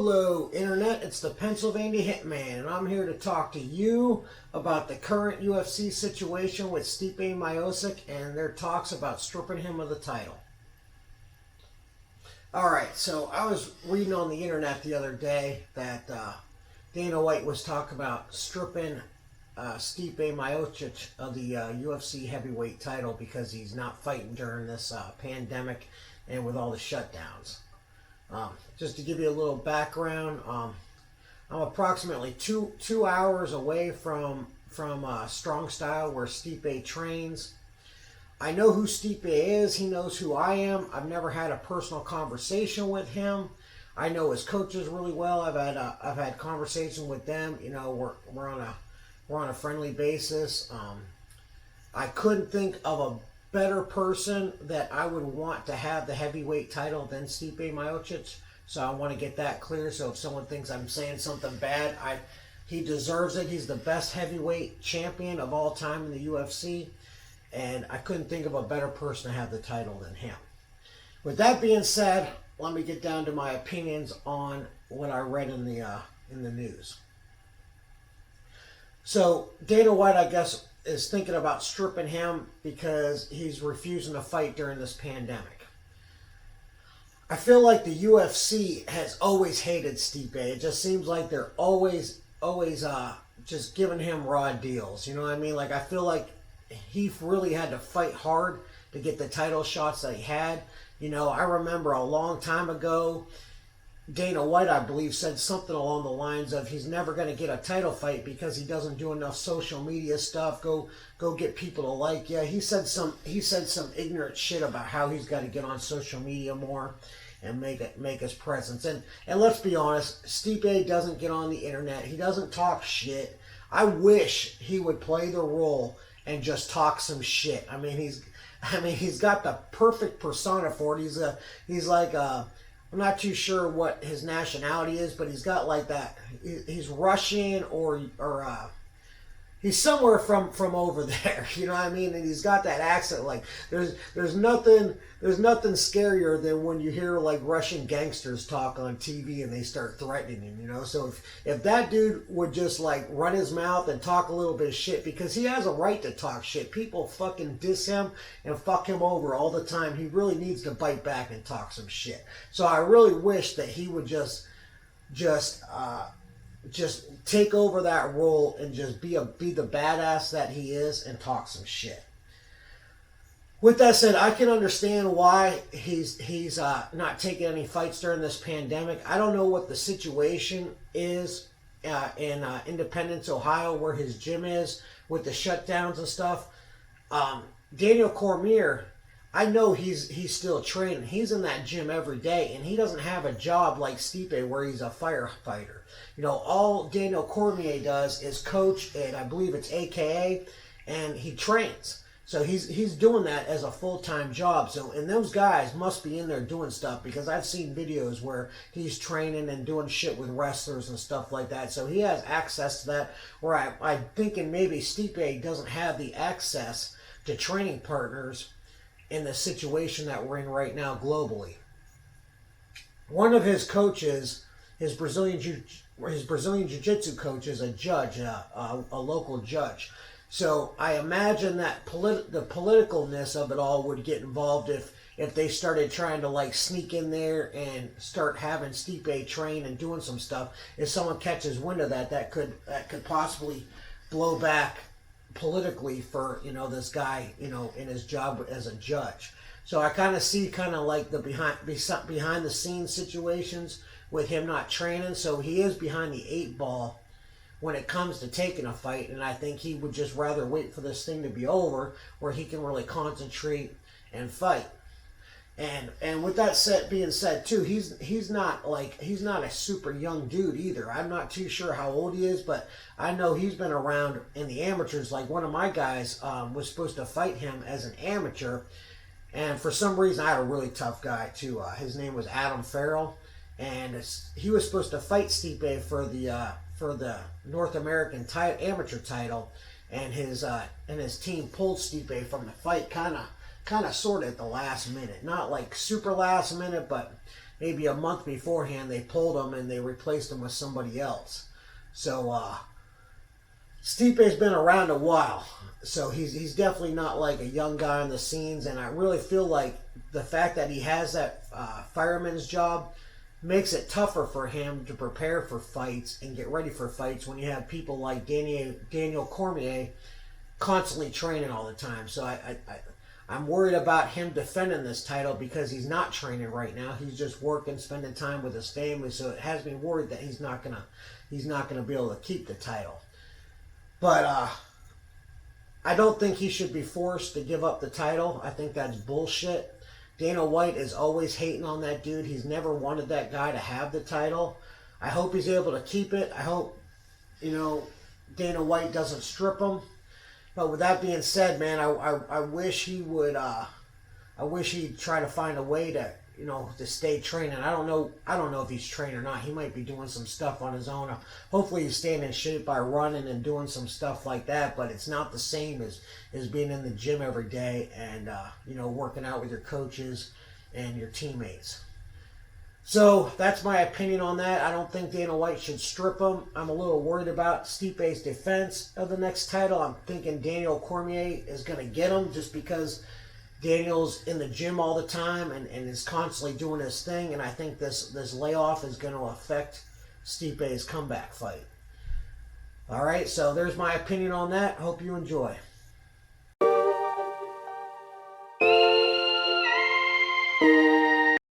Hello, Internet. It's the Pennsylvania Hitman, and I'm here to talk to you about the current UFC situation with Stipe Miocic and their talks about stripping him of the title. Alright, so I was reading on the Internet the other day that Dana White was talking about stripping Stipe Miocic of the UFC heavyweight title because he's not fighting during this pandemic and with all the shutdowns. Just to give you a little background, I'm approximately two hours away from Strong Style where Stipe trains. I know who Stipe is. He knows who I am. I've never had a personal conversation with him. I know his coaches really well. I've had conversation with them. You know, we're on a friendly basis. I couldn't think of a better person that I would want to have the heavyweight title than Stipe Miocic. So I want to get that clear. So if someone thinks I'm saying something bad, he deserves it. He's the best heavyweight champion of all time in the UFC. And I couldn't think of a better person to have the title than him. With that being said, let me get down to my opinions on what I read in the news. So Dana White, I guess, is thinking about stripping him because he's refusing to fight during this pandemic. I feel like the UFC has always hated Stipe. It just seems like they're always just giving him raw deals. You know what I mean? Like, I feel like he really had to fight hard to get the title shots that he had. You know, I remember a long time ago, Dana White, I believe, said something along the lines of he's never going to get a title fight because he doesn't do enough social media stuff. Go get people to like. Yeah, he said some ignorant shit about how he's got to get on social media more and make his presence. And let's be honest, Stipe doesn't get on the internet. He doesn't talk shit. I wish he would play the role and just talk some shit. I mean, he's got the perfect persona for it. He's like I'm not too sure what his nationality is, but he's got like that. He's Russian or he's somewhere from over there. You know what I mean? And he's got that accent. Like there's nothing scarier than when you hear like Russian gangsters talk on TV and they start threatening him. You know, so if that dude would just like run his mouth and talk a little bit of shit, because he has a right to talk shit. People fucking diss him and fuck him over all the time. He really needs to bite back and talk some shit. So I really wish that he would just take over that role and just be the badass that he is and talk some shit. With that said, I can understand why he's not taking any fights during this pandemic. I don't know what the situation is in Independence, Ohio, where his gym is with the shutdowns and stuff. Daniel Cormier, I know he's still training. He's in that gym every day, and he doesn't have a job like Stipe where he's a firefighter. You know, all Daniel Cormier does is coach, and I believe it's AKA, and he trains. So he's doing that as a full-time job. So, and those guys must be in there doing stuff, because I've seen videos where he's training and doing shit with wrestlers and stuff like that. So he has access to that, where I'm thinking maybe Stipe doesn't have the access to training partners in the situation that we're in right now globally. One of his coaches, his Brazilian Jiu-Jitsu coach, is a judge, a local judge. So I imagine that the politicalness of it all would get involved if they started trying to like sneak in there and start having Stipe train and doing some stuff. If someone catches wind of that could possibly blow back politically for, you know, this guy, you know, in his job as a judge. So I kind of see like the behind the scenes situations with him not training. So he is behind the 8 ball when it comes to taking a fight, and I think he would just rather wait for this thing to be over where he can really concentrate and fight. And with that being said too, he's not a super young dude either. I'm not too sure how old he is, but I know he's been around in the amateurs. Like, one of my guys was supposed to fight him as an amateur, and for some reason I had a really tough guy too. His name was Adam Farrell, and he was supposed to fight Stipe for the North American amateur title, and his team pulled Stipe from the fight kind of sort of at the last minute. Not like super last minute, but maybe a month beforehand, they pulled him and they replaced him with somebody else. So Stipe's been around a while, so he's definitely not like a young guy on the scenes, and I really feel like the fact that he has that fireman's job makes it tougher for him to prepare for fights and get ready for fights when you have people like Daniel Cormier constantly training all the time. So I'm worried about him defending this title because he's not training right now. He's just working, spending time with his family. So it has me worried that he's not gonna be able to keep the title. But I don't think he should be forced to give up the title. I think that's bullshit. Dana White is always hating on that dude. He's never wanted that guy to have the title. I hope he's able to keep it. I hope, Dana White doesn't strip him. But with that being said, man, I wish he would. I wish he'd try to find a way to, to stay training. I don't know if he's trained or not. He might be doing some stuff on his own. Hopefully, he's staying in shape by running and doing some stuff like that. But it's not the same as being in the gym every day and working out with your coaches and your teammates. So that's my opinion on that. I don't think Dana White should strip him. I'm a little worried about Stipe's defense of the next title. I'm thinking Daniel Cormier is going to get him just because Daniel's in the gym all the time and is constantly doing his thing. And I think this layoff is going to affect Stipe's comeback fight. All right, so there's my opinion on that. Hope you enjoy.